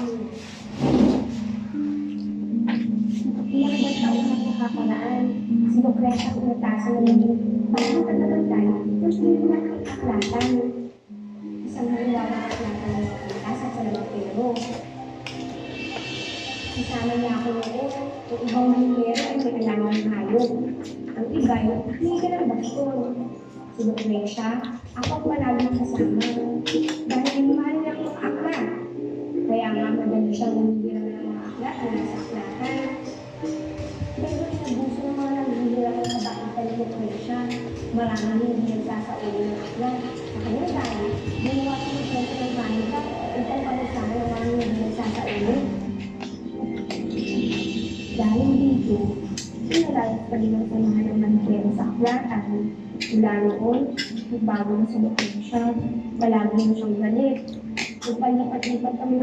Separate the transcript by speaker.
Speaker 1: Ilang ba taon na nakakaraan, sinukresa ko na tasa na naging parang tagalantay, mas hindi na kakaklatan. Isang haliwala at natin ng tasa sa lamang pero. Kasama niya ako noon, yung ibang mangyero ay may kailangan ng hayop. Ang iba'y hindi ka ng baston. Sinukresa, ako ang palaging kasama. Dahil mahal niya akong akla. Kaya nga madali siyang umibirang ng mga akla na nasa aklatan. Pero inabuso ng mga naghihirap ng kabakitan ni Lucrecia. Maraming hindi nagsasaulo ng akla. Sa kanya dahil, ginawa ko ng kwento ng kanita upang palusahan ng mga hindi nagsasaulo. Dahil dito, sinalayas pa din ang samahan ng manipero sa aklatan. Mula noon, bago na sa Lucrecia, palagi mo siyang galit. Upang lipat-lipat kami